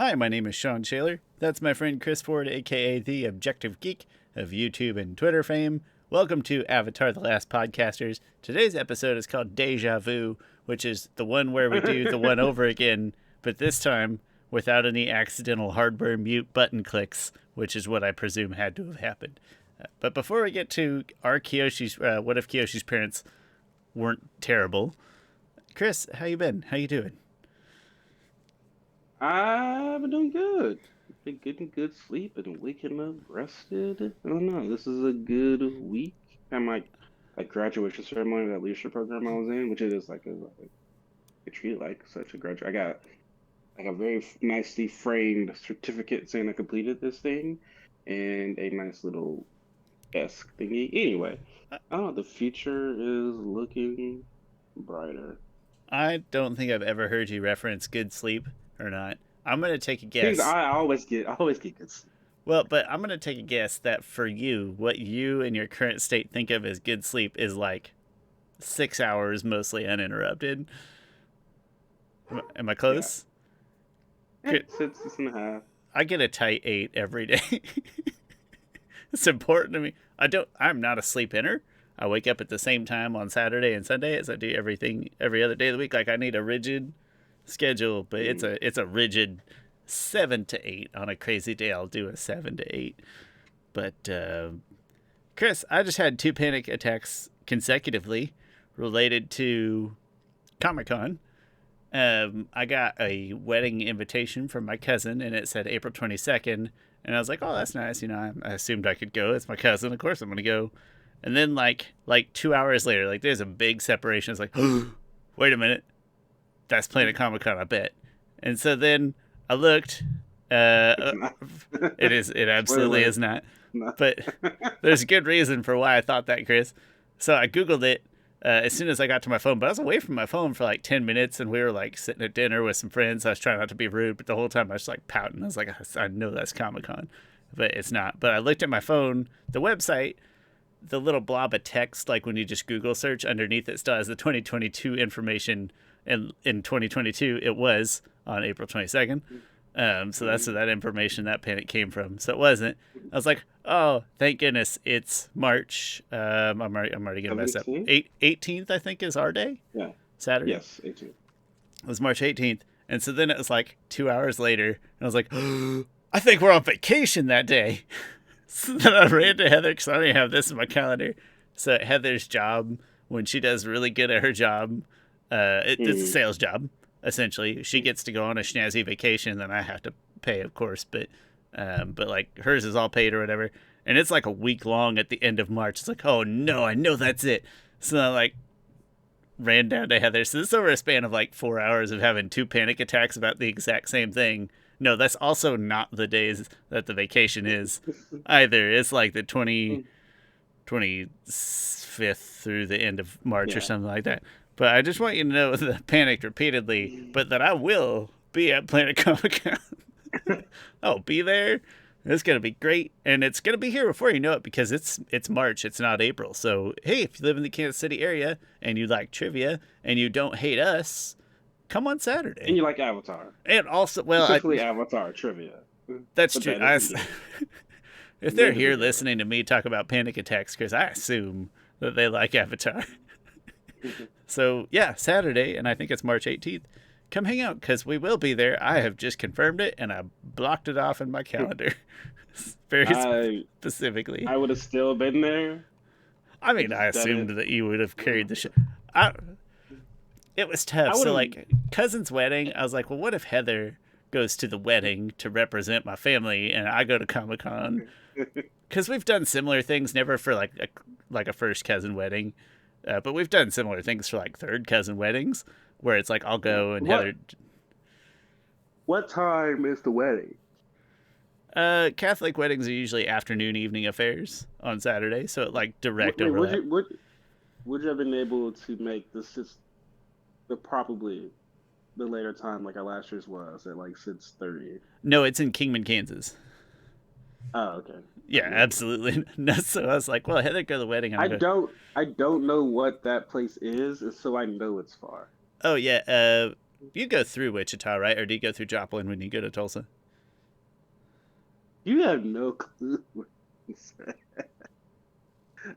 Hi, my name is Shawn Shaler. That's my friend Chris Ford, aka The Objective Geek of YouTube and Twitter fame. Welcome to Avatar The Last Podcasters. Today's episode is called Deja Vu, which is the one where we do the one over again, but this time without any accidental hardware mute button clicks, which is what I presume had to have happened. But before we get to our Kyoshi's, what if Kyoshi's parents weren't terrible? Chris, how you been? How you doing? I've been doing good. Been getting good sleep and waking up rested. I don't know. This is a good week. Had my graduation ceremony, that leadership program I was in, which it is a treat like such a graduate. I got like a very nicely framed certificate saying I completed this thing, and a nice little desk thingy. Anyway, I don't know. The future is looking brighter. I don't think I've ever heard you reference good sleep or not. I'm going to take a Things guess. I always get good sleep. Well, but I'm going to take a guess that for you, what you in your current state think of as good sleep is like 6 hours, mostly uninterrupted. Am I Yeah, close? six and a half. I get a tight 8 every day. It's important to me. I'm not a sleep inner. I wake up at the same time on Saturday and Sunday as I do everything every other day of the week. Like I need a rigid schedule, but Mm. it's a rigid 7 to 8. On a crazy day, I'll do a 7 to 8. But Chris, I just had two panic attacks consecutively related to Comic Con. I got a wedding invitation from my cousin, and it said April 22nd. And I was like, "Oh, that's nice." I assumed I could go. It's my cousin, of course I'm gonna go. And then like 2 hours later, like there's a big separation. It's like, wait a minute, that's Planet Comic Con, I bet. And so then I looked. It's Uh, not. it is. It absolutely Spoiler. is not. No. But there's a good reason for why I thought that, Chris. So I googled it as soon as I got to my phone. But I was away from my phone for like 10 minutes, and we were like sitting at dinner with some friends. I was trying not to be rude, but the whole time I was like pouting. I was like, I know that's Comic Con, but it's not. But I looked at my phone, the website, the little blob of text, like when you just Google search underneath it, still has the 2022 information. And in 2022, it was on April 22nd. So that's where that information, that panic came from. So it wasn't. I was like, oh, thank goodness it's March. I'm already gonna mess up. 17? 18th, I think, is our day. Yeah. Saturday. Yes, 18. It was March 18th, and so then it was like 2 hours later, and I was like, I think we're on vacation that day. So then I ran to Heather because I don't even have this in my calendar. So at Heather's job, when she does really good at her job, it's a Mm. sales job essentially. She gets to go on a snazzy vacation, then I have to pay, of course. But like hers is all paid or whatever, and it's like a week long at the end of March. It's like, oh no, I know that's it. So I like ran down to Heather. So this is over a span of like 4 hours of having two panic attacks about the exact same thing. No, that's also not the days that the vacation is either. It's like the 25th through the end of March or Yeah. something like that. But I just want you to know that I panicked repeatedly, but that I will be at Planet Comic Con. I'll be there. It's gonna be great, and it's gonna be here before you know it because it's March. It's not April. So hey, if you live in the Kansas City area and you like trivia and you don't hate us, come on And Saturday. you like Avatar. And also, Specifically Avatar trivia. that's But true. that is the game. If they're That is the here game. listening to me talk about panic attacks, because I assume that they like Avatar. So yeah, Saturday, and I think it's March 18th. Come hang out because we will be there. I have just confirmed it and I blocked it off in my calendar very I specifically. I would have still been there. I I mean, I just done assumed it. that you would have carried No. the show. I, it was tough. I would So have. like cousin's wedding, I was like, well, what if Heather goes to the wedding to represent my family and I go to Comic Con? Because we've done similar things, never for like a first cousin wedding, but we've done similar things for like third cousin weddings, where it's like I'll Yeah. go and What Heather. what time is the wedding? Catholic weddings are usually afternoon, evening affairs on Saturday, so it like direct Wait, overlap. would you have been able to make this just the probably the later time like our last year's was at like 6:30? No, it's in Kingman, Kansas. Oh, okay. Yeah, Never mind. absolutely. No, so I was like, well, Heather go to the wedding, and I I go, don't I don't know what that place is, and so I know it's far. oh yeah, You go through Wichita, right? Or do you go through Joplin when you go to Tulsa? You have no clue.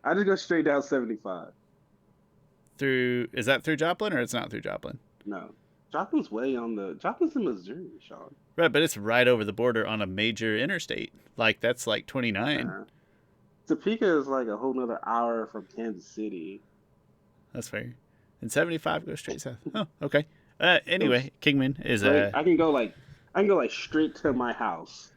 I just go straight down 75. Is that through Joplin or it's not through Joplin? No. Joplin's in Missouri, Shawn. Right, but it's right over the border on a major interstate. Like that's like 29. Topeka is like a whole nother hour from Kansas City. That's fair. And 75 goes straight south. Oh, okay. Anyway, Kingman is I can go like straight to my house.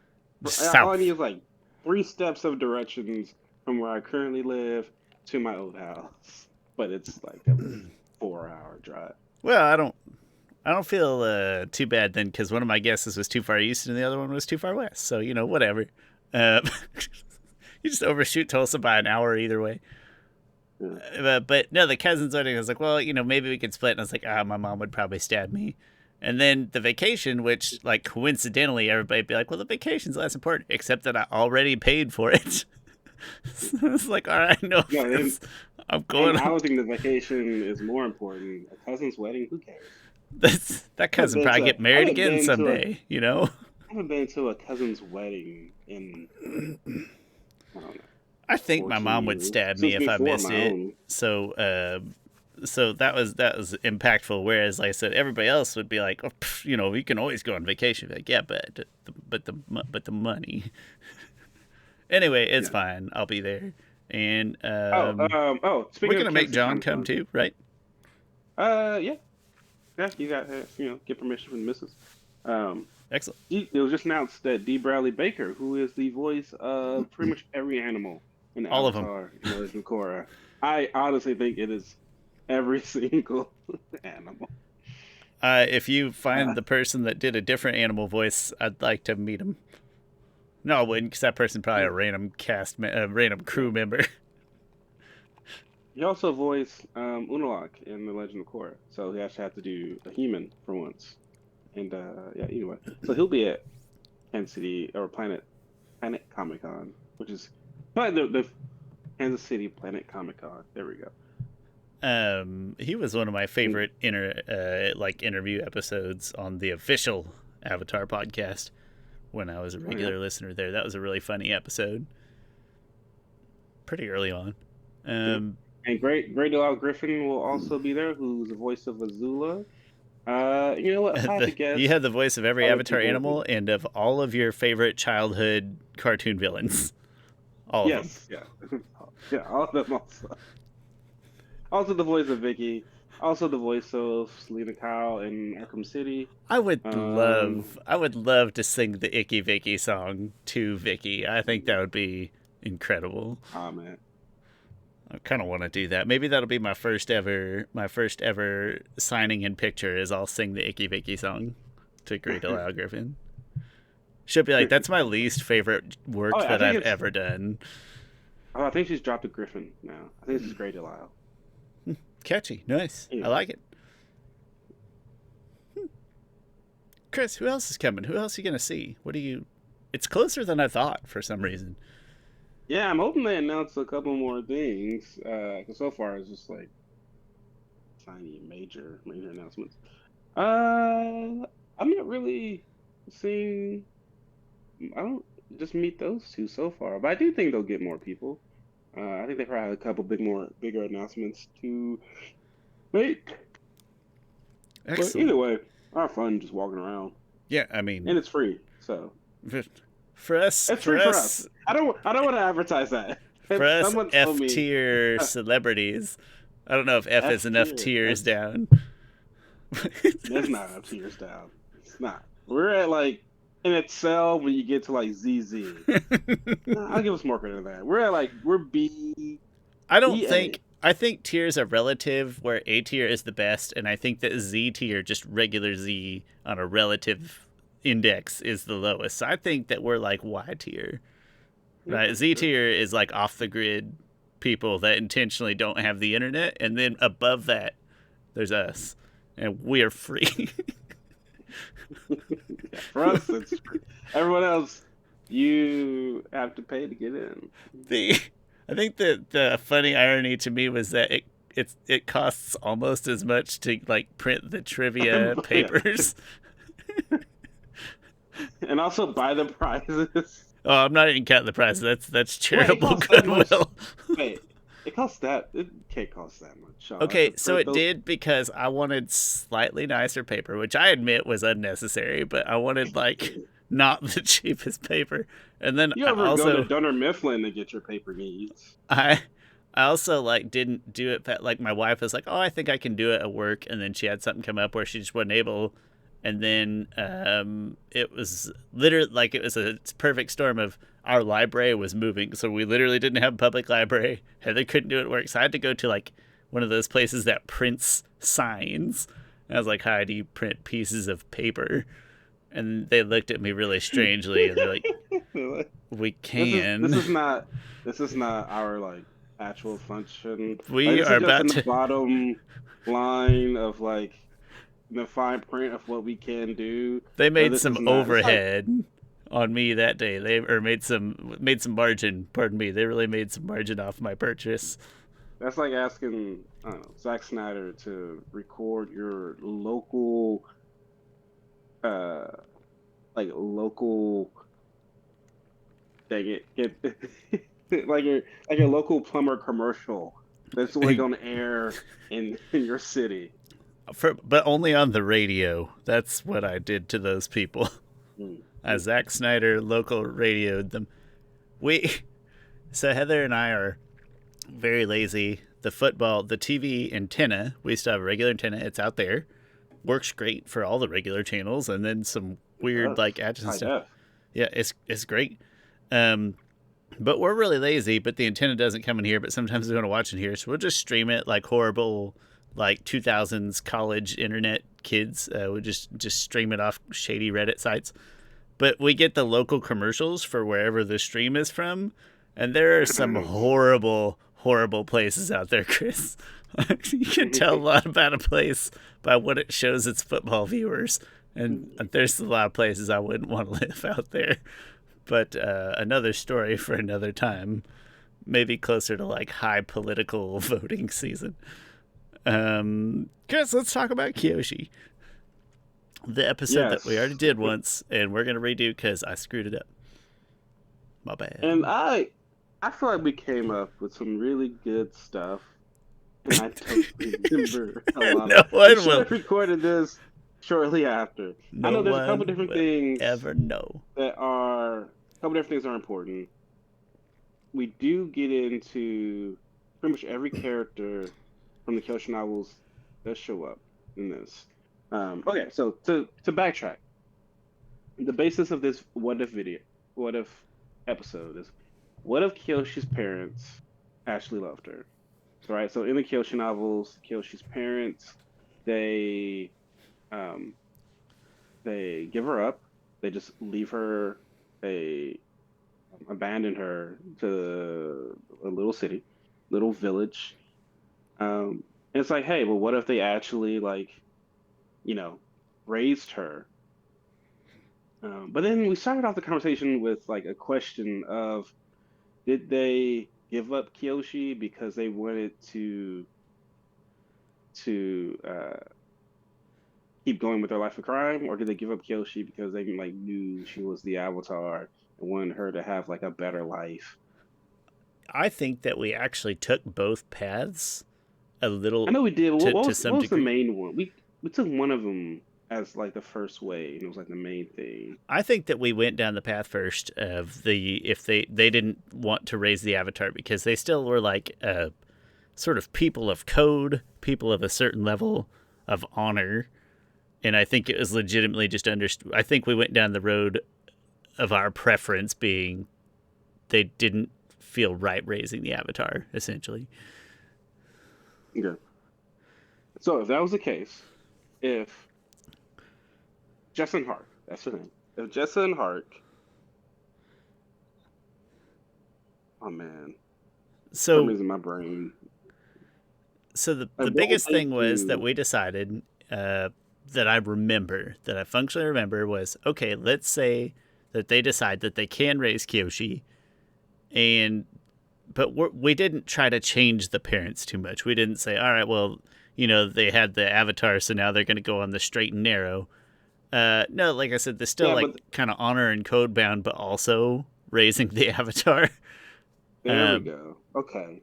south. All I need is like 3 steps of directions from where I currently live to my old house. But it's like a 4-hour drive. Well, I don't feel too bad then, because one of my guesses was too far east and the other one was too far west. So whatever. You just overshoot Tulsa by an hour either way. Yeah. But no, the cousin's wedding, I was like, well, maybe we could split. And I was like, my mom would probably stab me. And then the vacation, which, like, coincidentally, everybody'd be like, well, the vacation's less important, except that I already paid for it. So it's like, all right, no, I'm going. I would think the vacation is more important. A cousin's wedding, who cares? That cousin probably get married again someday, I haven't been to a cousin's wedding in, I don't know. I think my mom would stab me if I missed it. So that was impactful. Whereas, like I said, everybody else would be like, oh, we can always go on vacation. Like, yeah, but the money. Anyway, it's fine. I'll be there. And speaking we're gonna make John come too, right? Yeah. You got get permission from the missus. Excellent. It was just announced that D. Bradley Baker, who is the voice of pretty much every animal in all Avatar, of them, in Legend of Korra. I honestly think it is every single animal. If you find the person that did a different animal voice, I'd like to meet him. No, I wouldn't, because that person probably a random random crew member. He also voiced Unalaq in The Legend of Korra, so he actually had to do a human for once. And anyway, so he'll be at Kansas City or Planet Comic Con, which is probably the Kansas City Planet Comic Con. There we go. He was one of my favorite interview episodes on the official Avatar podcast when I was a regular listener there. That was a really funny episode. Pretty early on. And Great Delisle Griffin will also be there, who's the voice of Azula. You know what? If I had to guess, you had the voice of every Avatar animal and of all of your favorite childhood cartoon villains. All of them. Yeah, all of them also. Also the voice of Vicky. Also the voice of Selena Kyle in Arkham City. I would love to sing the Icky Vicky song to Vicky. I think that would be incredible. Oh man. I kind of want to do that. Maybe that'll be my first ever signing in picture is I'll sing the Icky Vicky song to Great Delisle Griffin. She'll be like, that's my least favorite work that I've ever done. Oh, I think she's dropped a Griffin now. I think this is Great Delisle. Catchy. Nice. Yeah. I like it. Chris, who else is coming? Who else are you going to see? It's closer than I thought for some reason. Yeah, I'm hoping they announce a couple more things. Because so far it's just like tiny, major announcements. I'm not really seeing. I don't just meet those two so far, but I do think they'll get more people. I think they probably have a couple bigger announcements to make. Excellent. But either way, our fun just walking around. Yeah, I mean, and it's free, so. For us, it's free for us. I don't want to advertise that. For us, F-tier celebrities. I don't know if F is enough tiers down. There's not enough tiers down. It's not. We're at like in Excel when you get to like ZZ. I'll give us more credit than that. We're B. I think tiers are relative, where A tier is the best, and I think that Z tier, just regular Z on a relative index, is the lowest. So I think that we're like Y tier. Right? Z tier is like off the grid people that intentionally don't have the internet, and then above that there's us, and we are free. For us, it's free. Everyone else, you have to pay to get in. I think that the funny irony to me was that it costs almost as much to like print the trivia Yeah. papers. And also buy the prizes. Oh, I'm not even counting the price. That's Wait, it charitable costs that much. goodwill. Wait, it costs that. It can't cost that much, Shawn. Okay, To so print it those. did because I wanted slightly nicer paper, which I admit was unnecessary, but I wanted like not the cheapest paper. And then You ever go to Dunner Mifflin to get your paper needs? I I also like didn't do it like my wife was like, "Oh, I think I can do it at work," and then she had something come up where she just wasn't able, and then it was literally like it was a perfect storm of our library was moving, so we literally didn't have a public library. Heather couldn't do it at work, so I had to go to like one of those places that prints signs. And I was like, "Hi, do you print pieces of paper?" And they looked at me really strangely, and they're like, "We This can." is not our like actual function. Like We this are is just about in the to. bottom line of like the fine print of what we can do. They But made this some is not. It's like overhead on me that day. They or made some margin. Pardon me. They really made some margin off my purchase. that's like asking I don't know, Zack Snyder to record your local uh local dang it get like your local plumber commercial that's only gonna air in your city. But only on the radio. That's what I did to those people. Mm. Zack Snyder local radioed them. We so Heather and I are very lazy. The TV antenna, we still have a regular antenna. It's out there. Works great for all the regular channels, and then some It weird does. like It's adjacent high stuff. def. Yeah, it's great. Um, but we're really lazy. But the antenna doesn't come in here. But sometimes we want to watch it here, so we'll just stream it like horrible, like 2000s college internet kids. We just stream it off shady Reddit sites. But we get the local commercials for wherever the stream is from, and there are some horrible, horrible places out there, Chris. You can tell a lot about a place by what it shows its football viewers, and there's a lot of places I wouldn't want to live out there. But another story for another time, maybe closer to like high political voting season. Chris, let's talk about Kyoshi. The episode that we already Yes. did once, and we're gonna redo because I screwed it up. My bad. And I feel like we came up with some really good stuff, and I don't remember a lot No of. We one should will. have recorded this shortly after. I No know there's a couple one different will things ever know. that are a couple different things are important. We do get into pretty much every character from the Kyoshi novels that show up in this. Okay, so to backtrack, the basis of this what if episode is what if Kyoshi's parents actually loved her? So, right, so in the Kyoshi novels, Kyoshi's parents they um they give her up, they just leave her, they abandon her to a little city, little village. And it's like, hey, well, what if they actually like you know raised her? But then we started off the conversation with like a question of did they give up Kyoshi because they wanted to keep going with their life of crime, or did they give up Kyoshi because they like knew she was the Avatar and wanted her to have like a better life? I think that we actually took both paths a I little know we did. What to was some the degree. main one? We took one of them as like the first way, and it was like the main thing. I think that we went down the path first of the if they didn't want to raise the avatar because they still were like sort of people of code, people of a certain level of honor, and I think it was legitimately just understood. I think we went down the road of our preference being they didn't feel right raising the avatar essentially. Okay. So if that was the case, if Jessa and Hark, that's her name. If Jessa and Hark, oh man, for some So reason my brain, the like what would biggest they thing was that do? we decided that I remember that I functionally remember was okay. Let's say that they decide that they can raise Kyoshi, and we didn't try to change the parents too much. We didn't say, all right, well, they had the avatar, so now they're going to go on the straight and narrow. No, like I said, they're still Yeah, like but kind of honor and code bound, but also raising the avatar. there we Um, go. Okay.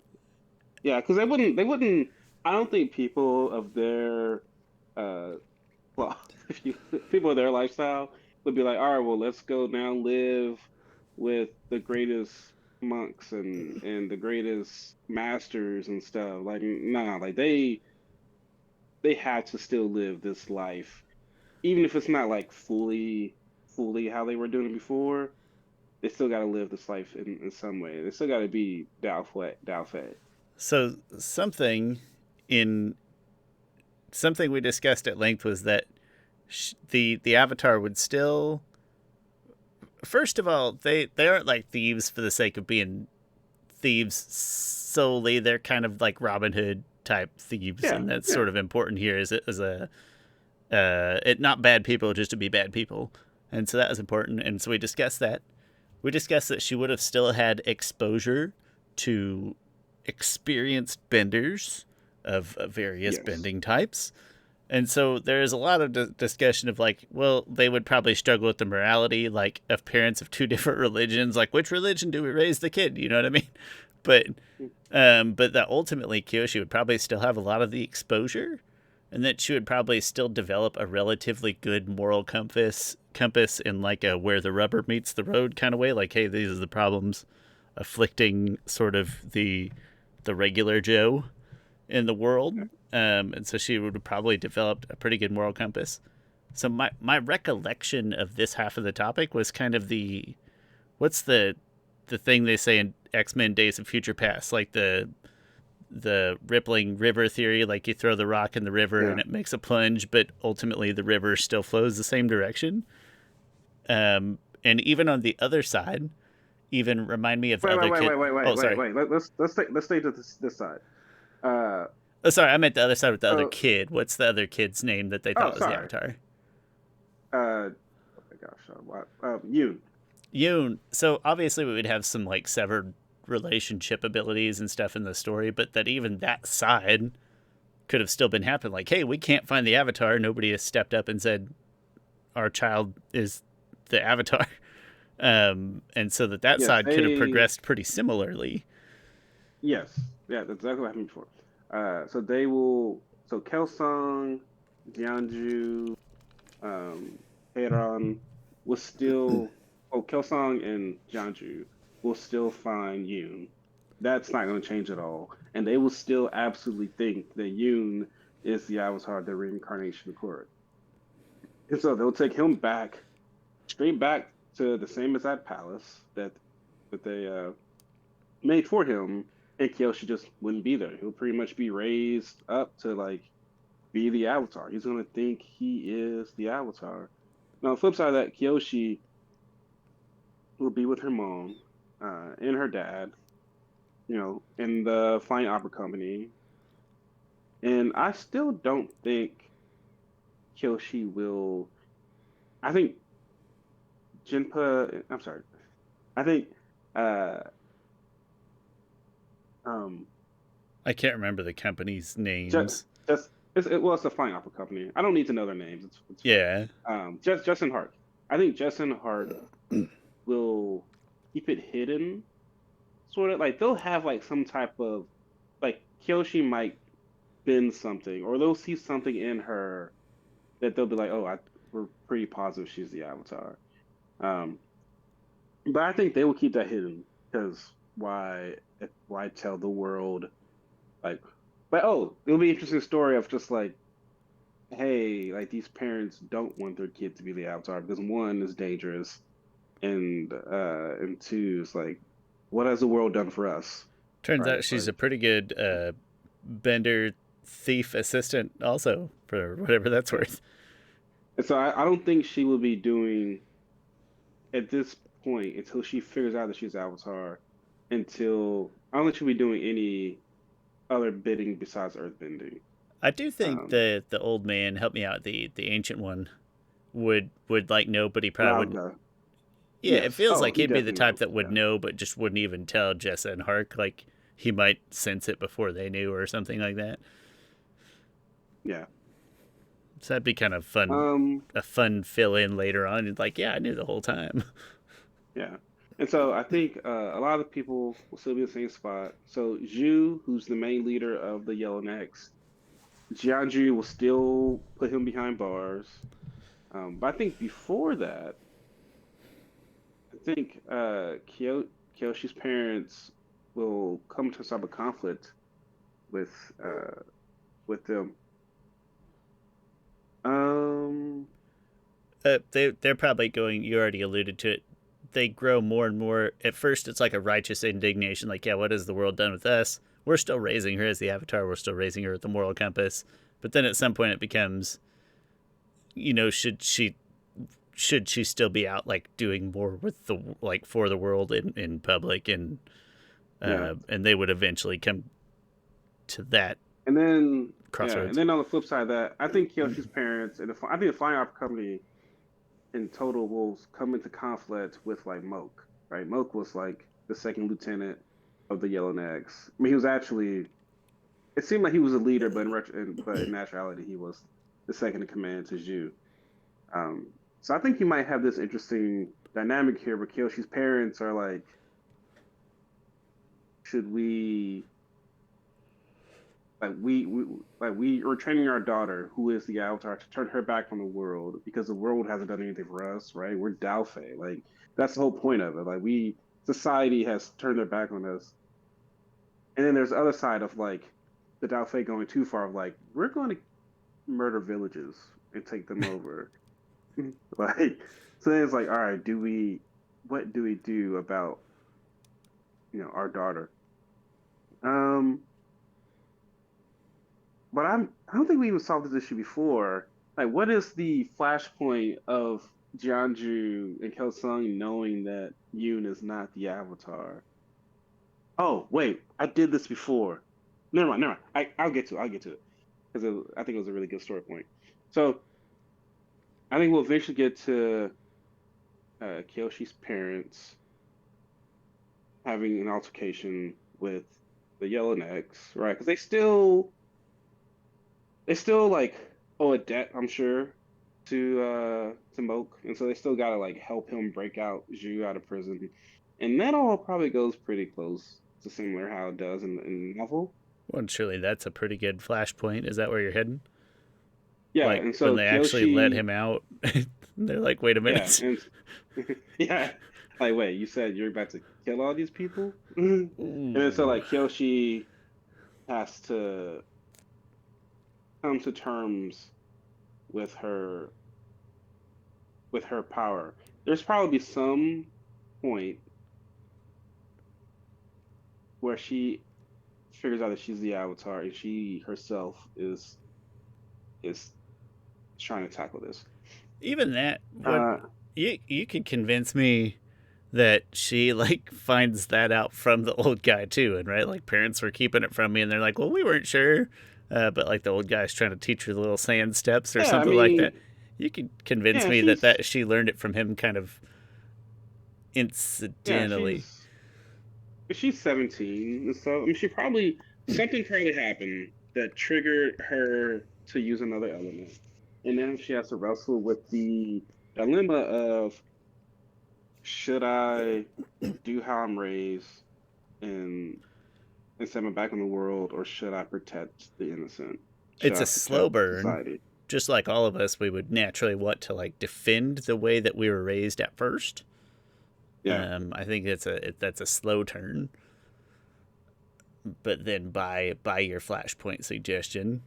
Yeah, because they wouldn't. I don't think people of their, uh, well, if you people of their lifestyle would be like, all right, well, let's go now live with the greatest monks and the greatest masters and stuff. Like, nah, like they had to still live this life, even if it's not like fully how they were doing it before. They still got to live this life in some way. They still got to be Dao Fei. so in something we discussed at length was that the avatar would still, first of all, they aren't like thieves for the sake of being thieves solely. They're kind of like Robin Hood type thieves, Yeah, and that's yeah. sort of important here as a it not bad people just to be bad people, and so that was important. And so we discussed that. We discussed that she would have still had exposure to experienced benders of various Yes. bending types. And so there's a lot of discussion of like, well, they would probably struggle with the morality, like of parents of two different religions. Like, which religion do we raise the kid? You know what I mean? But but that ultimately Kyoshi would probably still have a lot of the exposure, and that she would probably still develop a relatively good moral compass in like a where the rubber meets the road kind of way. Like, hey, these are the problems afflicting sort of the regular Joe in the world. And so she would have probably developed a pretty good moral compass. So my recollection of this half of the topic was kind of what's the thing they say in X-Men Days of Future Past, like the rippling river theory, like you throw the rock in the river and Yeah. it makes a plunge, but ultimately the river still flows the same direction. And even on the other side, even remind me of Wait, wait, other wait, kid. wait, wait, Oh, wait, wait, sorry. wait. Let's stay to this side. Uh Oh, sorry. I meant the other side with the other so kid. What's the other kid's name that they oh thought was the sorry. Avatar? Oh my gosh, what you. Yoon. So obviously we would have some like severed relationship abilities and stuff in the story, but that even that side could have still been happening. Like, hey, we can't find the Avatar. Nobody has stepped up and said our child is the Avatar. And so that Yes, side could have progressed pretty similarly. yes. Yeah, that's exactly what happened before. So they will so Kelsang, Jianju, um Heiran will still Kelsang and Jianju will still find Yoon. That's not going to change at all. And they will still absolutely think that Yoon is the Avatar, the reincarnation of Korra. And so they'll take him back, straight back to the same exact palace that they made for him, and Kyoshi just wouldn't be there. He'll pretty much be raised up to like be the Avatar. He's gonna think he is the Avatar. Now, on the flip side of that, Kyoshi will be with her mom and her dad, in the flying opera company. And I still don't think Kyoshi will. I think Jinpa. I'm sorry. I think uh, um, I can't remember the company's just names. just it's a flying opera company. I don't need to know their names. It's fine. Yeah. Just Justin Hart. I think Justin Hart will keep it hidden, sort of like they'll have like some type of like Kyoshi might bend something, or they'll see something in her that they'll be like, oh, we're pretty positive she's the Avatar. Um, but I think they will keep that hidden because why tell the world like, but oh, it'll be an interesting story of just like, hey, like these parents don't want their kid to be the Avatar because one is dangerous, and two is like, what has the world done for us, Turns right? out she's a Like, pretty good bender thief assistant, also, for whatever that's yeah. worth. And so I don't think she will be doing at this point until she figures out that she's Avatar. Until I don't think she'll be doing any other bidding besides Earthbending. I do think Um, the old man, help me out, the ancient one, would like know, but he probably wouldn't. Lauga. Yeah, it Yes. feels Oh, like he he'd be the definitely type knows. that would Yeah. know, but just wouldn't even tell Jessa and Hark. Like he might sense it before they knew, or something like that. Yeah. So that'd be kind of fun, Um. a fun fill in later on. It's like, yeah, I knew the whole time. Yeah. And so I think a lot of people will still be in the same spot. So Zhu, who's the main leader of the Yellow Necks, Jianju will still put him behind bars. But I think before that, I think Kyoshi's parents will come to some conflict with uh, with them. Um, They're probably going. You already alluded to it. They grow more and more. At first, it's like a righteous indignation, like, yeah, what has the world done with us? We're still raising her as the Avatar. We're still raising her with the moral compass. But then at some point, it becomes, should she still be out like doing more with the like for the world in public, yeah. and they would eventually come to that And crossroads. then on the flip side of that, I think Kyoshi's parents and I think the Flying Opera Company in total will come into conflict with like Moke, right? Moke was like the second lieutenant of the Yellow Necks. I mean, he was actually. It seemed like he was a leader, but but in actuality, he was the second in command to Zhu. Um, so I think you might have this interesting dynamic here, where Kyoshi's parents are like, should we we are training our daughter, who is the Avatar, to turn her back on the world because the world hasn't done anything for us, right? We're Dalfei. Like that's the whole point of it. Like society has turned their back on us. And then there's the other side of like the Dalfei going too far of like, we're going to murder villages and take them over. Like so then it's like, all right, what do we do about, our daughter? Um But I don't think we even solved this issue before. Like, what is the flashpoint of Jianju and Kelsung knowing that Yoon is not the Avatar? Oh, wait, I did this before. Never mind, never mind. I'll get to it because I think it was a really good story point. So I think we'll eventually get to Kyoshi's parents having an altercation with the Yellow Necks, right? Because they still like owe a debt, I'm sure, to Moke, and so they still gotta like help him break out Zhu out of prison, and that all probably goes pretty close to similar how it does in the novel. Well, surely that's a pretty good flashpoint. Is that where you're heading? Yeah, Like and when so they actually let Kyoshi, him out, they're like, wait a yeah, minute. and yeah, like wait, you said you're about to kill all these people, and then so Ooh. like Kyoshi has to come to terms with her with her power. There's probably some point where she figures out that she's the Avatar and she herself is trying to tackle this. Even that, what Uh, you could convince me that she like finds that out from the old guy too, and right, like parents were keeping it from me, and they're like, well, we weren't sure, but like the old guy's trying to teach her the little sand steps or yeah, I something like that. mean, You could convince yeah, me that she learned it from him kind of yeah, incidentally. she's 17, and so I mean, something probably happened that triggered her to use another element, and then she has to wrestle with the dilemma of should I do how I'm raised and set my back on the world, or should I protect the innocent? Should It's I a slow protect burn. society? Just like all of us, we would naturally want to like defend the way that we were raised at first. Yeah, I think that's a slow turn, but then by your flashpoint suggestion,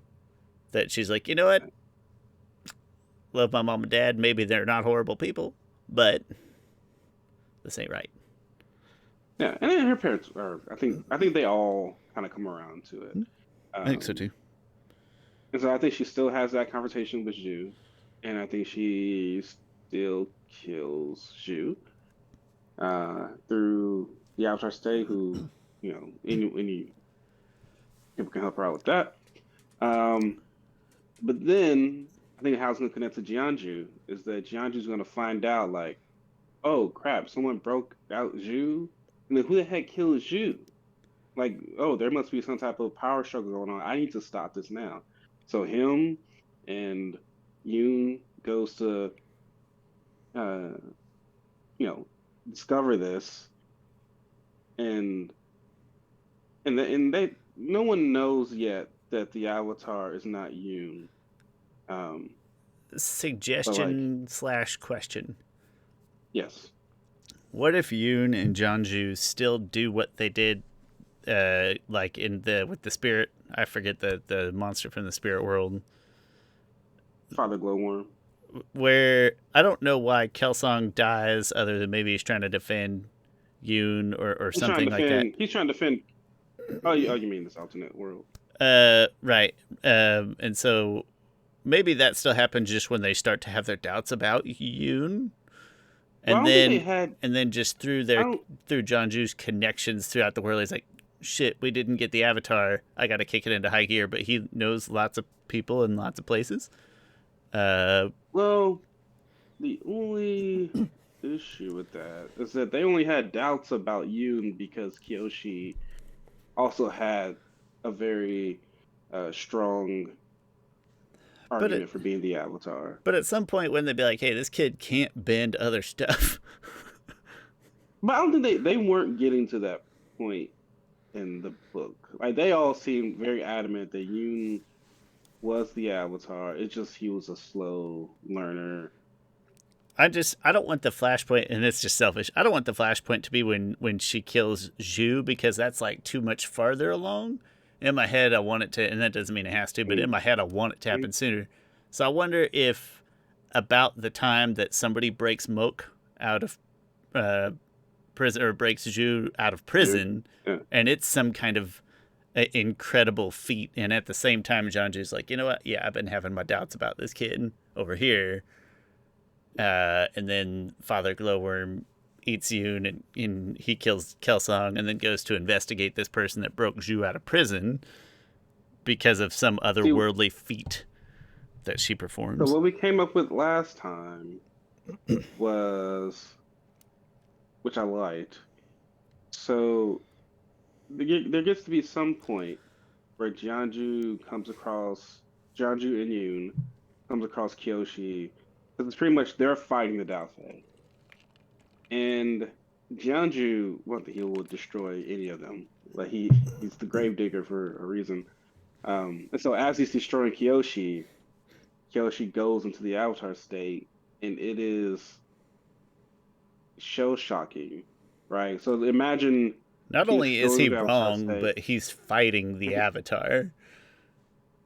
that she's like, you know what, love my mom and dad. Maybe they're not horrible people, but this ain't right. yeah, and then her parents are. I think they all kind of come around to it. I think so Um, too. and so I think she still has that conversation with Zhu, and I think she still kills Zhu through the Avatar State, who any people can help her out with that. Um, but then I think how it's going to connect to Jianju is that Jianju's going to find out like, oh crap, someone broke out Zhu, and then who the heck killed Zhu? Like, oh, there must be some type of power struggle going on. I need to stop this now. So him and Yoon goes to uh you know discover this, and and they no one knows yet that the Avatar is not Yoon. Um, but like, Suggestion slash question. yes. What if Yoon and Jeonju still do what they did, like in the with the spirit? I forget the monster from the spirit world. Father Glowworm. Where I don't know why Kelsong dies, other than maybe he's trying to defend Yoon or He's trying something to like that. defend. He's trying to defend. Oh, you mean this alternate world? Right. And so maybe that still happens just when they start to have their doubts about Yoon, Well, I and don't think they then had. and then just through I their don't. through Jeonju's connections throughout the world, he's like, shit, we didn't get the Avatar. I got to kick it into high gear. But he knows lots of people in lots of places. Uh, Well, the only issue with that is that they only had doubts about Yoon because Kyoshi also had a very strong but it, argument for being the Avatar. but at some point when they'd be like, hey, this kid can't bend other stuff. But I don't think they weren't getting to that point in the book. Like they all seemed very adamant that Yoon was the Avatar. It's just he was a slow learner. I don't want the flashpoint, and it's just selfish. I don't want the flashpoint to be when she kills Zhu, because that's like too much farther along. In my head, I want it to, and that doesn't mean it has to, but Mm, in my head, I want it to mm. happen sooner. So I wonder if about the time that somebody breaks Moke out of uh, prison, or breaks Zhu out of Yeah. prison, Yeah. and it's some kind of incredible feat, and at the same time, Janju's like, you know what? Yeah, I've been having my doubts about this kid over here. And then Father Glowworm eats Yoon, and he kills Kelsong, and then goes to investigate this person that broke Zhu out of prison because of some See, otherworldly feat that she so performs. what we came up with last time was, which I liked. So there gets to be some point where Jianju and Yoon comes across Kyoshi, because it's pretty much they're fighting the Daofei. And Jianju, what he will destroy any of them. Like he's the gravedigger for a reason. And so as he's destroying Kyoshi, Kyoshi goes into the Avatar state, and it is show shocking, right? So imagine Not only Kyoshi is going he into the Avatar wrong, state. but he's fighting the Avatar.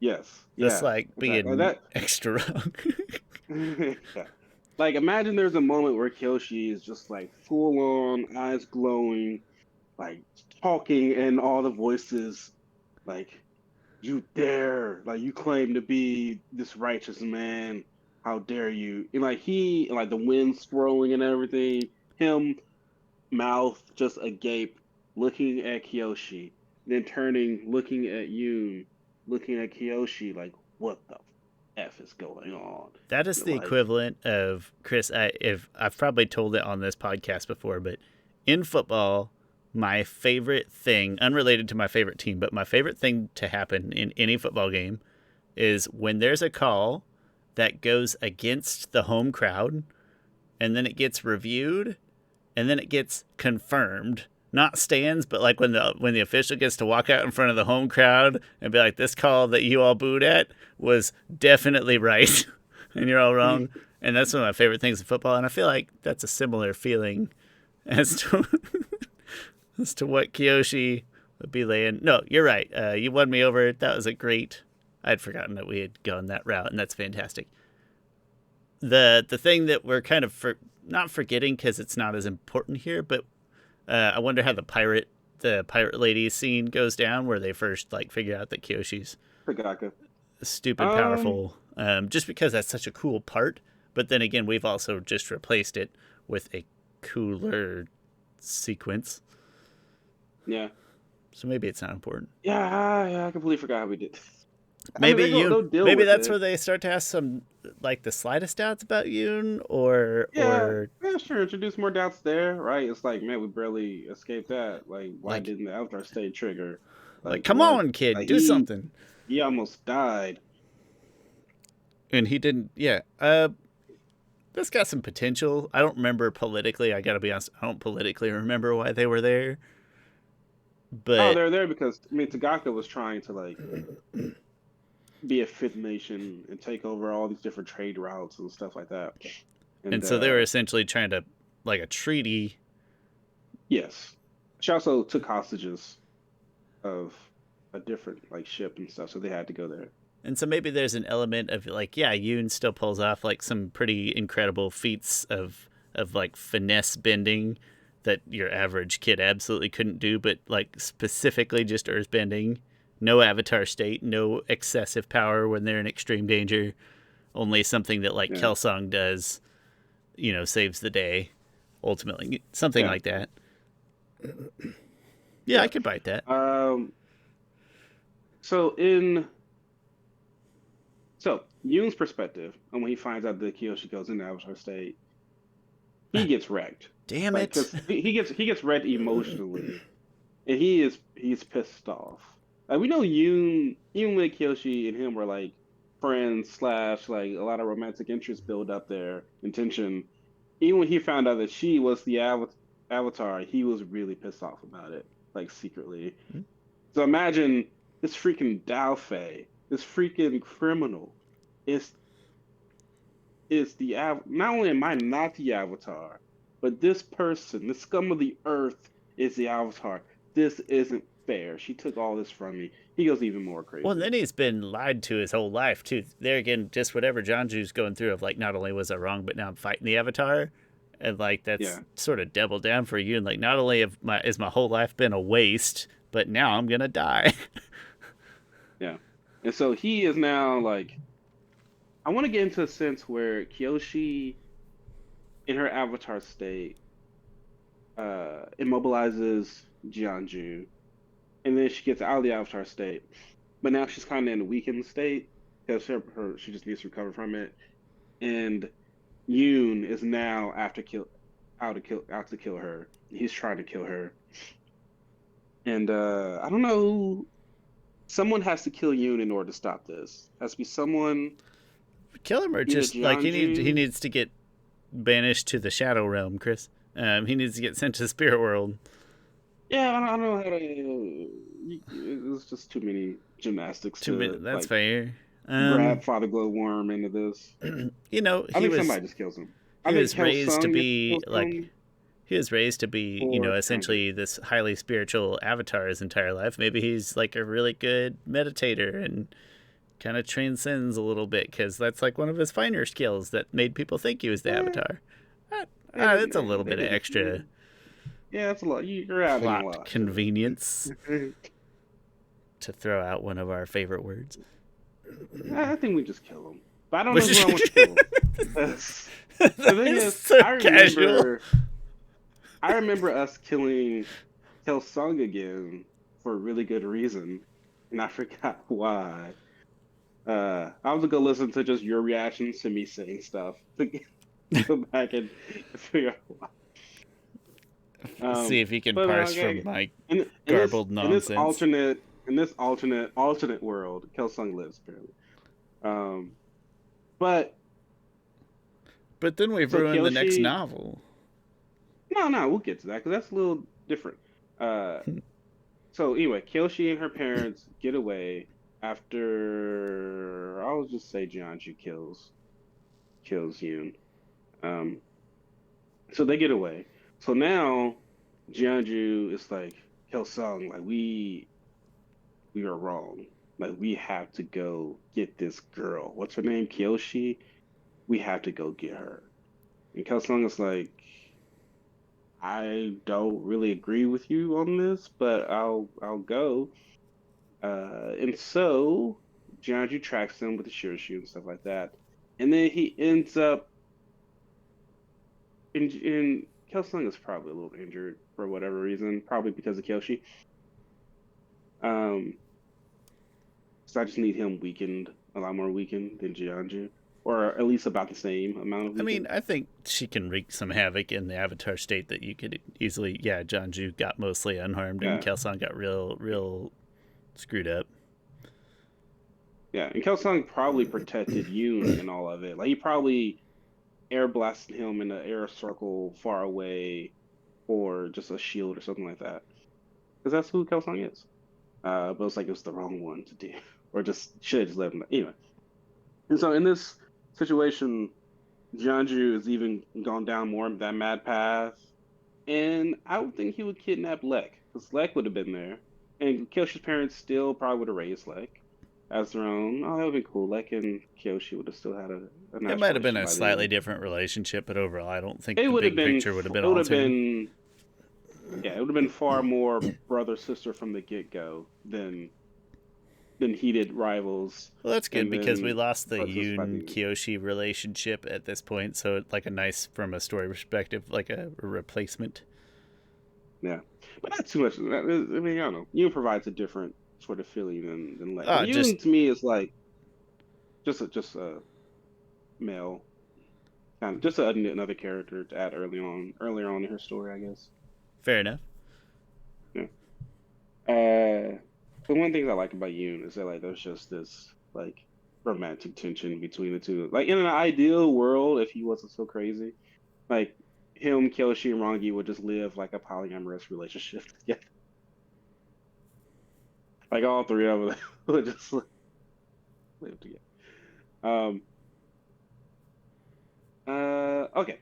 Yes, That's yeah, like exactly. Like being extra wrong. yeah. Like imagine there's a moment where Kyoshi is just like full on, eyes glowing, like talking, and all the voices like, you dare, like you claim to be this righteous man, how dare you? And like like the wind swirling and everything, him mouth just agape, looking at Kyoshi, then turning, looking at you, looking at Kyoshi, like, what the F is going on? That is You're the like, equivalent of Chris. If I've probably told it on this podcast before, but in football, my favorite thing, unrelated to my favorite team, but my favorite thing to happen in any football game is when there's a call that goes against the home crowd, and then it gets reviewed, and then it gets confirmed. Not stands, but like when the official gets to walk out in front of the home crowd and be like, "This call that you all booed at was definitely right, and you're all wrong." And that's one of my favorite things in football, and I feel like that's a similar feeling as to as to what Kyoshi would be laying. No, you're right. You won me over. That was a great. I'd forgotten that we had gone that route, and that's fantastic. The thing that we're kind of not forgetting, because it's not as important here, but I wonder how the pirate lady scene goes down, where they first like figure out that Kyoshi's Pagaka. stupid Um, powerful. Just because that's such a cool part, but then again, we've also just replaced it with a cooler sequence, yeah. so maybe it's not important. Yeah, I completely forgot how we did. I mean, Maybe they'll deal maybe with that's it. where they start to ask some like the slightest doubts about Yoon, or Yeah, yeah, sure. Introduce more doubts there, right? It's like, man, we barely escaped that. Like, why like didn't the Avatar state trigger? like Like, come what? on, kid, Like do something. he almost died. And he didn't. Yeah. This got some potential. I don't remember politically. I gotta be honest. I don't politically remember why they were there. Oh, But they're there because I mean, Tagaka was trying to like be a fifth nation and take over all these different trade routes and stuff like that. And and so they were essentially trying to like a treaty. yes, she also took hostages of a different like ship and stuff, so they had to go there. And so maybe there's an element of like, yeah, Yoon still pulls off like some pretty incredible feats of like finesse bending that your average kid absolutely couldn't do, but like specifically just earth bending. No avatar state, no excessive power when they're in extreme danger. Only something that like Yeah, Kelsong does, saves the day. Ultimately, something yeah, like that. Yeah, I yeah. could bite that. Um, so in so Yoon's perspective, and when he finds out that Kyoshi goes into Avatar state, he gets wrecked. Damn Like, it. cause he gets wrecked emotionally, and he's pissed off. Like we know Yoon, even with Kyoshi and him were like friends slash like a lot of romantic interest build up there and tension. Even when he found out that she was the Avatar, he was really pissed off about it, like secretly. So imagine this freaking Dao Fei, this freaking criminal, is not only am I not the Avatar, but this person, the scum of the earth, is the Avatar. This isn't fair. She took all this from me. He goes even more Well, and crazy. then he's been lied to his whole life too. There again, just whatever Janju's going through of like, not only was I wrong, but now I'm fighting the Avatar, and like that's Yeah, sort of double down for you. And like, not only is my whole life been a waste, but now I'm gonna die. yeah. And so he is now like, I want to get into a sense where Kyoshi, in her Avatar state, immobilizes Jianju, and then she gets out of the Avatar state, but now she's kind of in a weakened state because she just needs to recover from it. And Yoon is now out to kill her. He's trying to kill her, and I don't know. Someone has to kill Yoon in order to stop this. Has to be someone, Kill him, or either just like he Jianju. needs to get banished to the Shadow Realm, Chris. He needs to get sent to the Spirit World. Yeah, I don't know how to. It's just too many gymnastics Too many. to That's like fair. grab Father Glowworm into this. I He think was somebody just kills him. I he think was raised to Hellsung be kills like him he was raised to be, or Jianju. essentially this highly spiritual avatar his entire life. Maybe he's like a really good meditator and kind of transcends a little bit because that's like one of his finer skills that made people think he was the Eh, avatar. they didn't. That's a little They bit of didn't. extra Yeah, that's a lot. You're adding a plot lot to convenience it. to throw out one of our favorite words. I think we just kill him, but I don't know who I Which want to kill him. Because the that thing is is, so casual. I remember us killing Hellsung again for a really good reason, and I forgot why. I was gonna go listen to just your reactions to me saying stuff to go back and figure out why. See if you can But parse from okay, my in garbled nonsense. this alternate world, Kelsung lives apparently. Um, but But then we've so ruined the next Kyoshi, novel. no, we'll get to that because that's a little different. Uh, so anyway, Kyoshi and her parents get away after I'll just say Jianju kills Yoon. Um, so they get away. So now Jianju is like, Hillsong, like we are wrong. Like we have to go get this girl. What's her name? Kyoshi. We have to go get her. And Hillsong is like, I don't really agree with you on this, but I'll go. And so Jianju tracks him with the Shirashu and stuff like that. And then he ends up in Kelsung is probably a little injured for whatever reason, probably because of Kyoshi. Um, so I just need him weakened, a lot more weakened than Jianju. or at least about the same amount of I mean, weakened. I think she can wreak some havoc in the Avatar state that you could easily. Yeah, Janju got mostly unharmed, and Yeah, Kelson got real screwed up. yeah. And Kelsang probably protected Yoon in all of it. Like he probably air blasted him in an air circle far away, or just a shield or something like that. Because that's who Kelsang is. But it's like it was the wrong one to do, or just should have just let him. Anyway, and so in this situation, Jianju has even gone down more of that mad path, and I would think he would kidnap Lek, because Lek would have been there, and Kyoshi's parents still probably would have raised Lek as their own. Oh, that would be cool. Lek and Kyoshi would have still had a It nice might have been relationship a by slightly then. different relationship, but overall, I don't think It the would have big been, picture would have been it would have altered. been, yeah, it would have been far more brother sister from the get go than heated rivals, Well, that's good and because we then lost the brother sister by Yoon the Kyoshi relationship at this point, so it's like a nice, from a story perspective, like a replacement. yeah, but not too much. I mean, I don't know. Yoon provides a different sort of feeling than Lek, because Just Yoon to me is like just a male kind of just another character to add earlier on in her story, I guess. fair enough. Yeah. The one thing I like about Yoon is that like there's just this like romantic tension between the two. Like in an ideal world, if he wasn't so crazy, like him, Kyoshi, and Rangi would just live like a polyamorous relationship together. Like all three of them would just live together. Um. Okay.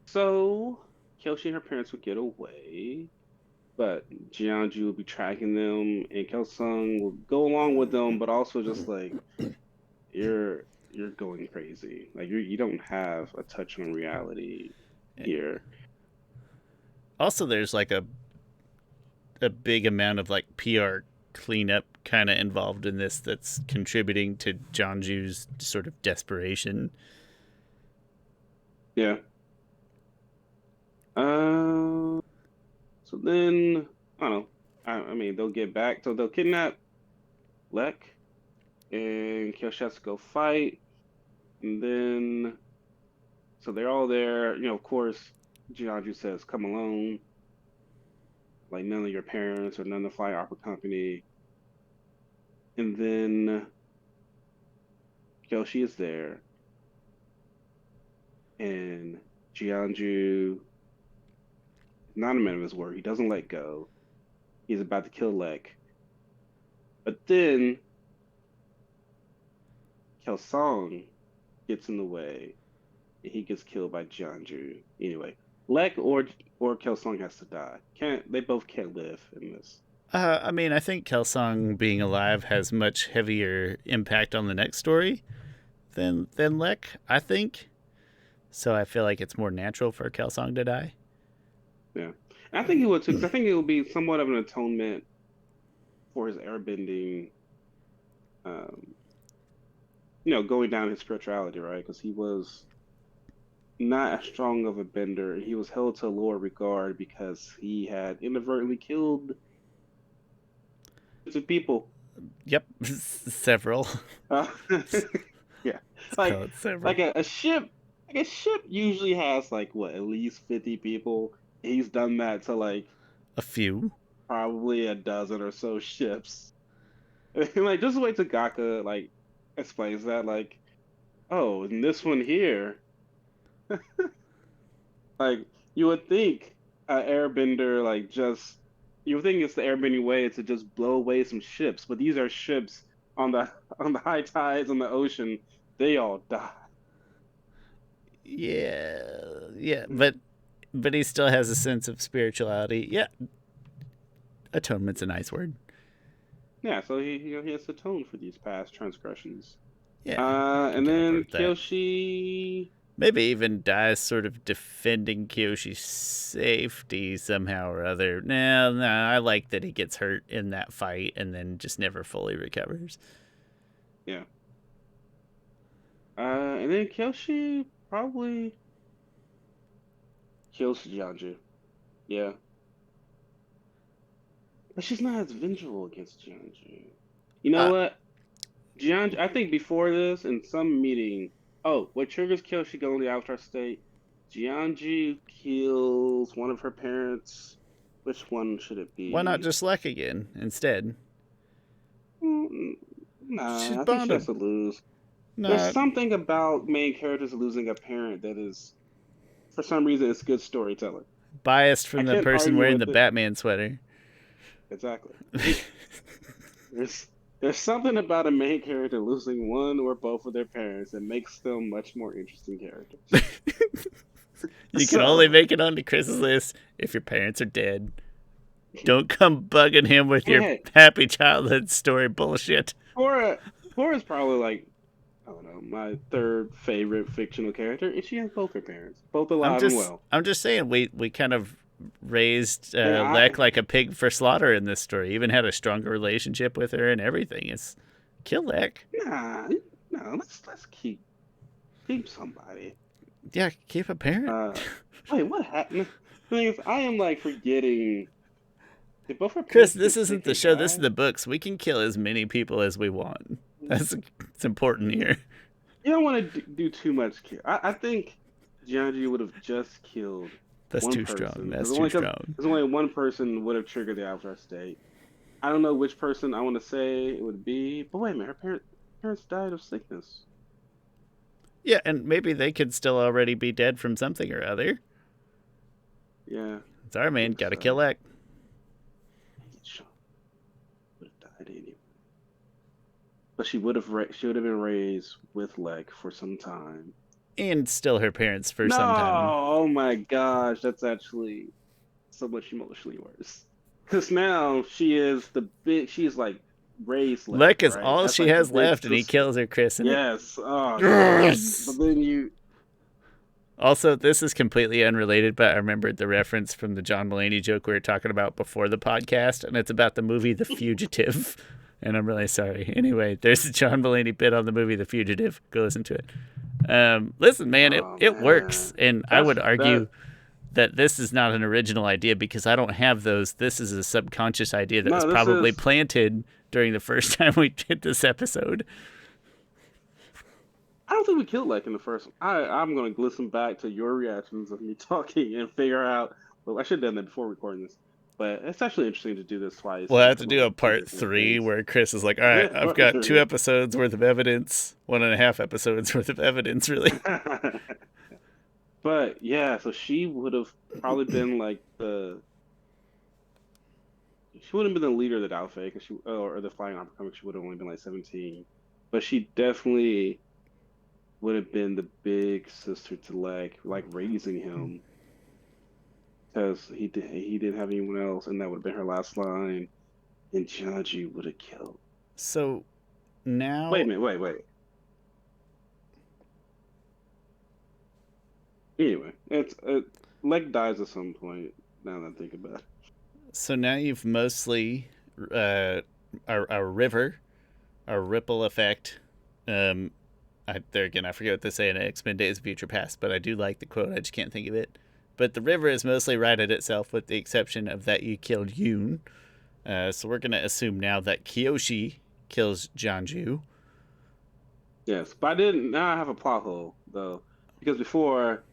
So Kyoshi and her parents would get away, but Jianju will be tracking them, and Kelsung will go along with them, but also just like you're going crazy. Like you don't have a touch on reality here. Also, there's like a big amount of like PR cleanup kind of involved in this that's contributing to Janju's sort of desperation. Yeah. Uh, so then I don't know. I mean, they'll get back. So they'll kidnap Lek, and Kyoshi has to go fight, and then so they're all there. You know, of course, Jianju says, "Come alone." Like none of your parents or none of the flight opera company. And then Kyoshi is there, and Jianju is not a man of his word. He doesn't let go. He's about to kill Lek. But then Kelsang gets in the way, and he gets killed by Jianju. Anyway, Lek or Kelsang has to die. Can't they both can't live in this? I mean, I think Kelsang being alive has much heavier impact on the next story than Lek. I think so. I feel like it's more natural for Kelsang to die. Yeah, and I think he would too, because I think it would be somewhat of an atonement for his airbending. Um, going down his spirituality, right? Because he was not as strong of a bender. He was held to lower regard because he had inadvertently killed some people. Yep, several. Uh, yeah, Let's like call it several. like a ship. Like a ship usually has like what at least 50 people. He's done that to like A few. probably a dozen or so ships. And like just the way Tagaka like explains that, like, oh, and this one here. Like you would think an airbender like just you would think it's the airbending way to just blow away some ships, but these are ships on the on the high tides on the ocean. They all die. Yeah, yeah, but he still has a sense of spirituality. Yeah, atonement's a nice word. Yeah, so he has to atone for these past transgressions. Yeah, I can And get on board then with that. Kyoshi. Maybe even dies sort of defending Kyoshi's safety somehow or other. No, I like that he gets hurt in that fight and then just never fully recovers. Yeah. And then Kyoshi probably kills Jianju. Yeah. But she's not as vengeful against Jianju. You know Uh, what? Jian, I think before this, in some meeting, oh, what triggers Kyoshi going to the Avatar state? Jianji kills one of her parents. Which one should it Why not be? just Lek again instead? Mm, She's nah, I think she has bonded. to lose. There's Not something about main characters losing a parent that is, for some reason, it's good storytelling. biased I from the can't person argue wearing with the it. Batman sweater. Exactly. There's there's something about a main character losing one or both of their parents that makes them much more interesting characters. You can only So, make it onto Chris's list if your parents are dead. Don't come bugging him with I mean, your hey, happy childhood story bullshit. Korra, Korra's probably like, I don't know, my third favorite fictional character, and she has both her parents, both I'm alive and just well. I'm just saying we kind of raised And Lek like a pig for slaughter in this story. Even had a stronger relationship with her and everything. It's kill Lek. nah, no, let's keep somebody. Yeah, keep a parent. Uh, wait, what happened? The thing is, I am like forgetting. Did both her Chris, parents this get isn't sick the and show. This is die? the books. We can kill as many people as we want. That's it's important here. You don't want to do too much kill. I think Gianji would have just killed That's one too strong. person That's too because strong. there's only one person would have triggered the Avatar state. I don't know which person I want to say it would be, but wait a minute, parents died of sickness. Yeah, and maybe they could still already be dead from something or other. Yeah, Sorry, I man. think Gotta kill so. Lek. Dang it, Shawn would have died anyway. But she would have been raised with Lek for some time. And still her parents for No, some time. oh my gosh, that's actually so much emotionally worse. Because now she's like raised Lek, Lek is right? all That's she like the has big left, and he sister. kills her, Chris. And it. Yes. Oh gosh. But Yes! then you, Also, this is completely unrelated, but I remembered the reference from the John Mulaney joke we were talking about before the podcast, and it's about the movie The Fugitive. And I'm really sorry. Anyway, there's a John Mulaney bit on the movie The Fugitive. Go listen to it. Listen, man, oh it works. man, And I would that. argue that this is not an original idea because I don't have those. This is a subconscious idea that was No, this probably is. planted during the first time we did this episode. I don't think we killed Lek in the first one. I'm gonna listen back to your reactions of me talking and figure out. Well, I should have done that before recording this, but it's actually interesting to do this twice We'll and have to come up do a with two part different three things. where Chris is like, all right, Yeah, I've part got 2 three. episodes worth of evidence, 1.5 episodes worth of evidence, really. But yeah, so she would have probably been like she wouldn't have been the leader of the Dalfe because she or the Flying Opera Comic. She would have only been like 17, but she definitely would have been the big sister to like raising him because he didn't have anyone else, and that would have been her last line. And Janji would have killed. So Wait a now, minute, wait. Anyway, it's Leg dies at some point. Now that I think about it. so now, you've mostly our river, our ripple effect. Um, there again, I forget what they say in X-Men Days of Future Past, but I do like the quote. I just can't think of it. But the river is mostly righted itself, with the exception of that you killed Yoon. So we're gonna assume now that Kyoshi kills Janju. Yes, but I didn't. Now I have a plot hole though, because before,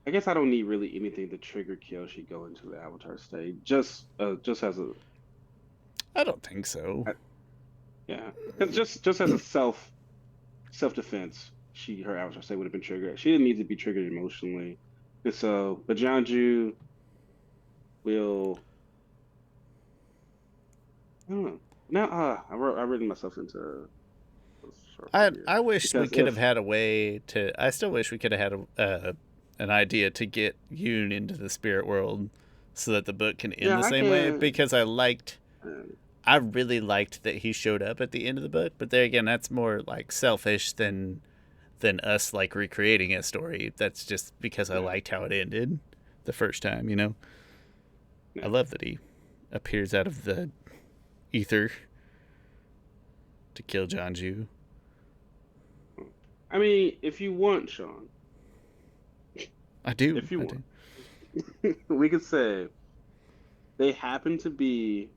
I guess I don't need really anything to trigger Kyoshi go into the Avatar state. Just as a I don't think so. yeah, 'cause just as a self defense, her Avatar state would have been triggered. She didn't need to be triggered emotionally. And so, but Jianju will. I don't know. Now, I've written myself into a circle here I wish we because could have if had a way to. I still wish we could have had an idea to get Yoon into the spirit world, so that the book can end yeah, the I same way. can. Because Uh, I really liked that he showed up at the end of the book. But there again, that's more like selfish than us like recreating a story. That's just because I yeah, liked how it ended the first time. You know, I yeah. love that he appears out of the ether to kill Janju. I mean, if you want, Shawn, I do. if you I do. want, we could say they happen to be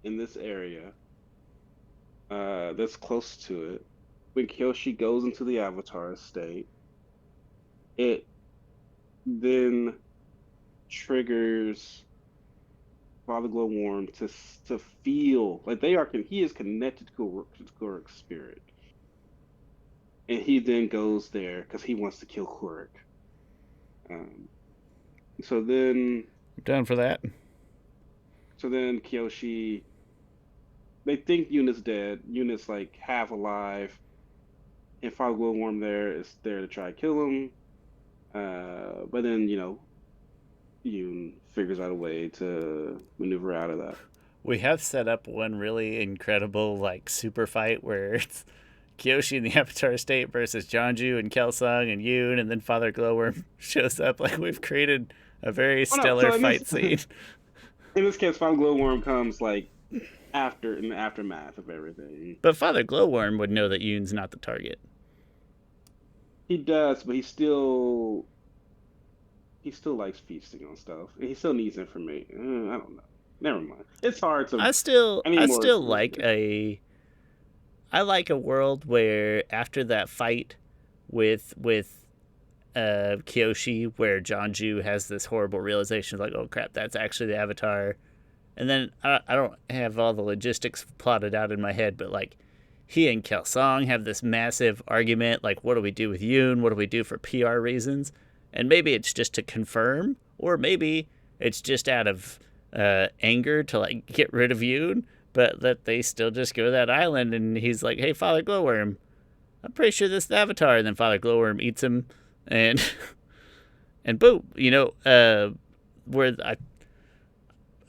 in this area that's close to it. When Kyoshi goes into the Avatar state, it then triggers Father Glowworm to feel like he is connected to Kuruk's spirit, and he then goes there because he wants to kill Kuruk. Um, so then, Done for that. Kyoshi, they think Unit's dead. Unit's like half alive, and Father Glowworm there is there to try to kill him. But then Yoon figures out a way to maneuver out of that. We have set up one really incredible like super fight where it's Kyoshi in the Avatar state versus Jonju and Kelsung and Yoon, and then Father Glowworm shows up. Like we've created a very Oh no! stellar So fight scene. in this case, Father Glowworm comes like after in the aftermath of everything. But Father Glowworm would know that Yoon's not the target. He does, but he still likes feasting on stuff, and he still needs information. I don't know. Never mind. It's hard to. I need I more still like information. I like a world where after that fight with Kyoshi, where Jonju has this horrible realization of like, oh crap, that's actually the Avatar, and then I don't have all the logistics plotted out in my head, but like he and Kelsang have this massive argument, like what do we do with Yoon? What do we do for PR reasons? And maybe it's just to confirm, or maybe it's just out of anger to like get rid of Yoon, but that they still just go to that island and he's like, hey, Father Glowworm, I'm pretty sure this is the Avatar. And then Father Glowworm eats him and and boom, where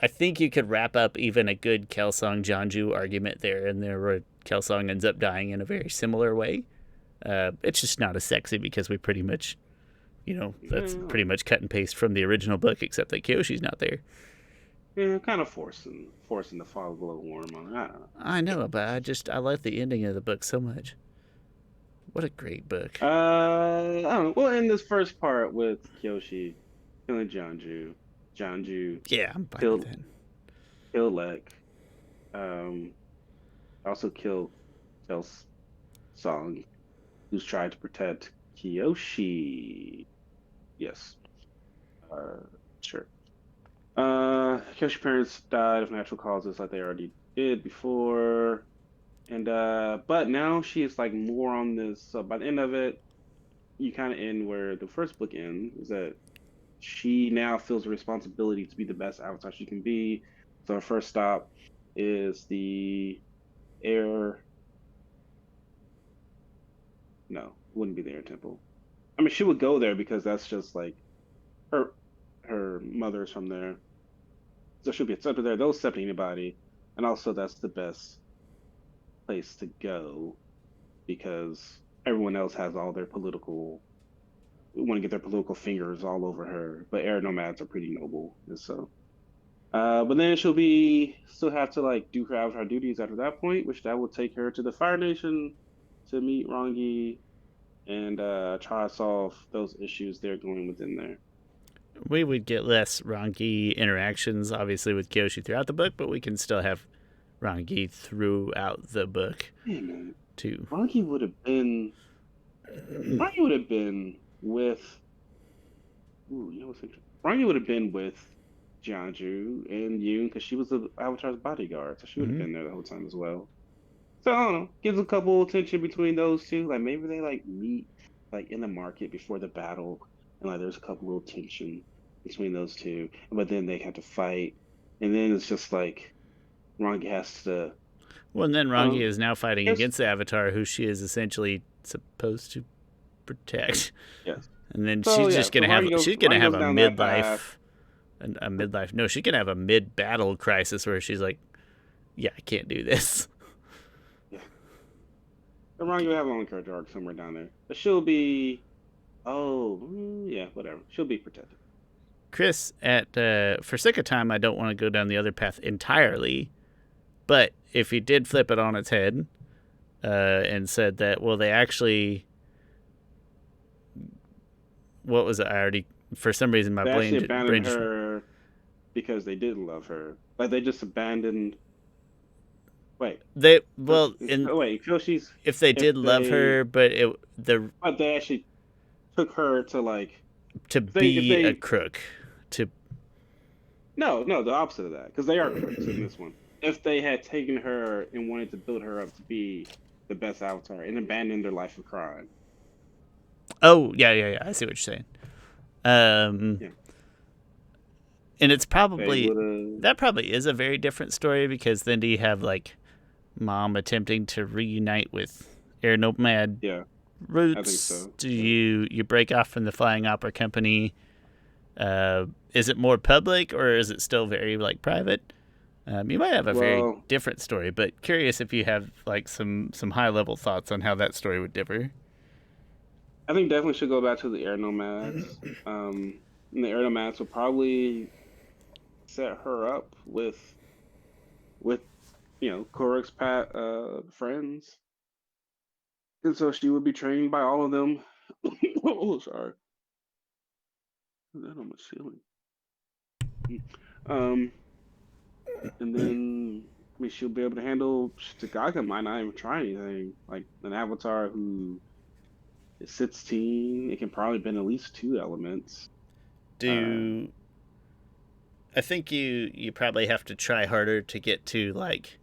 I think you could wrap up even a good Kelsang Jonju argument there, and there where Kelsang ends up dying in a very similar way. It's just not as sexy because we pretty much, that's Yeah, pretty much cut and paste from the original book, except that Kyoshi's not there. yeah, kind of forcing the Father Glowworm on. I don't know. I know, but I like the ending of the book so much. What a great book. I don't know. Well, in this first part with Kyoshi killing Jonju Yeah, I'm fine with killed that. Lek. Um, also killed Kelsang, who's trying to protect Kyoshi. Yes. Uh, sure. Kyoshi parents died of natural causes like they already did before. And but now she is like more on this. So by the end of it, you kind of end where the first book ends, is that she now feels a responsibility to be the best avatar she can be. So her first stop is the air. No, it wouldn't be the air temple. I mean, she would go there because that's just like her mother's from there, so she'll be accepted there. They'll accept anybody, and also that's the best place to go because everyone else has all their political want to get their political fingers all over her. But air nomads are pretty noble, and so. But then she'll be still have to like do her avatar duties after that point, which that will take her to the Fire Nation to meet Rangi and try to solve those issues they're going within there. We would get less Rangi interactions, obviously, with Kyoshi throughout the book, but we can still have Rangi throughout the book, Hey man, too. Rangi would have been Rangi would have been with ooh, you know what's interesting? Rangi would have been with Jianju and Yoon because she was the Avatar's bodyguard, so she would have Mm-hmm. been there the whole time as well. So I don't know. Gives a couple tension between those two. Like maybe they like meet like in the market before the battle, and like there's a couple little tension between those two. But then they have to fight, and then it's just like Rangi has to. Well, and then I don't Rangi know. is now fighting Yes. against the Avatar, who she is essentially supposed to protect. Yes. And then So yeah. So she's gonna Rangi have goes a down that path. midlife, a midlife. No, she's gonna have a mid battle crisis where she's like, yeah, I can't do this. Yeah. So Rangi will have her own character arc somewhere down there, but she'll be. Oh, yeah, whatever. She'll be protected. Chris, at for sake of time, I don't want to go down the other path entirely. But if you did flip it on its head and said that, well, they actually, what was it? I already, for some reason, my They actually brain abandoned just, her because they didn't love her. Like they just abandoned. Wait, They well, wait, Kyoshi's if they if did love they her, but the but they actually took her to like to if be a they crook, to no, the opposite of that, because they are crooks in this one. If they had taken her and wanted to build her up to be the best Avatar and abandoned their life of crime, oh yeah, I see what you're saying. Um, yeah, and it's they probably would have. that probably is a very different story because then do you have like mom attempting to reunite with air nomad Yeah, I think roots? so. Do Yeah. you break off from the flying opera company? Is it more public or is it still very like private? You might have a very Well, different story, but curious if you have like some high level thoughts on how that story would differ. I think definitely should go back to the Air Nomads. And the Air Nomads will probably set her up with Korra's friends, and so she would be trained by all of them. Oh, sorry, is that on my ceiling? Um, and then I mean she'll be able to handle. Takaga might not even try anything like an Avatar who is 16. It can probably bend at least two elements. Uh, Do I think you probably have to try harder to get to like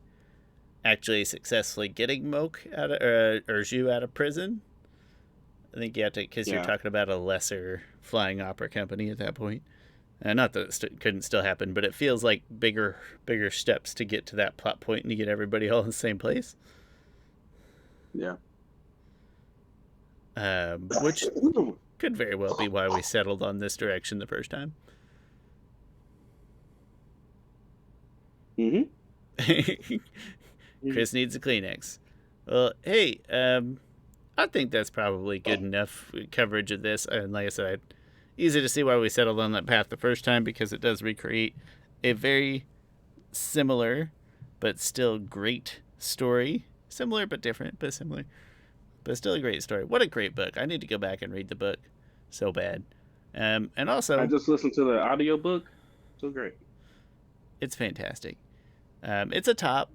actually successfully getting Moke out of or Zhu out of prison? I think you have to because you're yeah, talking about a lesser flying opera company at that point. Not that it couldn't still happen, but it feels like bigger steps to get to that plot point and to get everybody all in the same place. yeah. Which could very well be why we settled on this direction the first time. hmm Chris needs a Kleenex. Well, hey, I think that's probably good enough coverage of this. And like I said, easy to see why we settled on that path the first time because it does recreate a very similar but still great story. Similar but different, but similar. But still a great story. What a great book. I need to go back and read the book so bad. And I also, just listened to the audiobook. So great. it's fantastic. It's a top.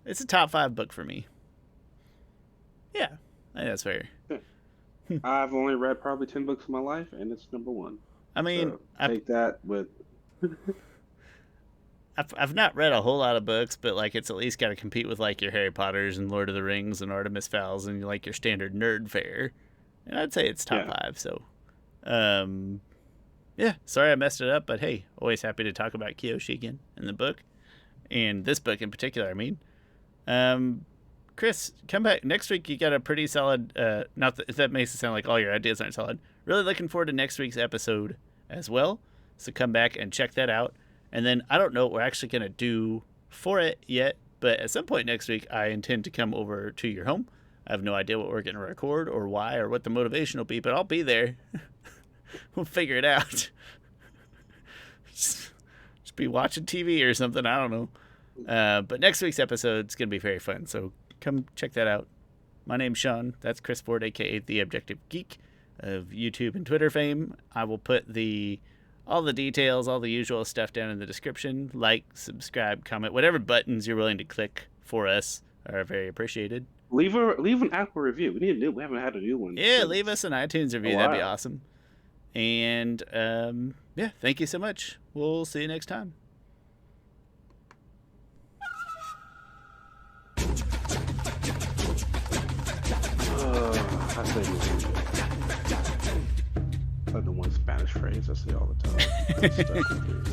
It's a top 5 book for me. Yeah, I think that's fair. Yeah. I've only read probably 10 books in my life, and it's number one. I mean, So take that with. I've not read a whole lot of books, but like it's at least got to compete with like your Harry Potters and Lord of the Rings and Artemis Fowls and like your standard nerd fare. And I'd say it's top Yeah. 5. So, yeah. Sorry I messed it up, but hey, always happy to talk about Kyoshi again in the book, and this book in particular. I mean, Chris, come back next week. You got a pretty solid. Not that if that makes it sound like all your ideas aren't solid. Really looking forward to next week's episode as well. So come back and check that out. And then I don't know what we're actually gonna do for it yet, but at some point next week I intend to come over to your home. I have no idea what we're gonna record or why or what the motivation will be, but I'll be there. We'll figure it out. just be watching TV or something. I don't know. But next week's episode is gonna be very fun. So come check that out. My name's Shawn. That's Chris Ford, aka The Objective Geek of YouTube and Twitter fame. I will put all the details, all the usual stuff down in the description. Like, subscribe, comment, whatever buttons you're willing to click for us are very appreciated. Leave an Apple review. We haven't had a new one. Yeah, leave us an iTunes review. That'd be awesome. And yeah, thank you so much. We'll see you next time. I say like the one Spanish phrase I say all the time.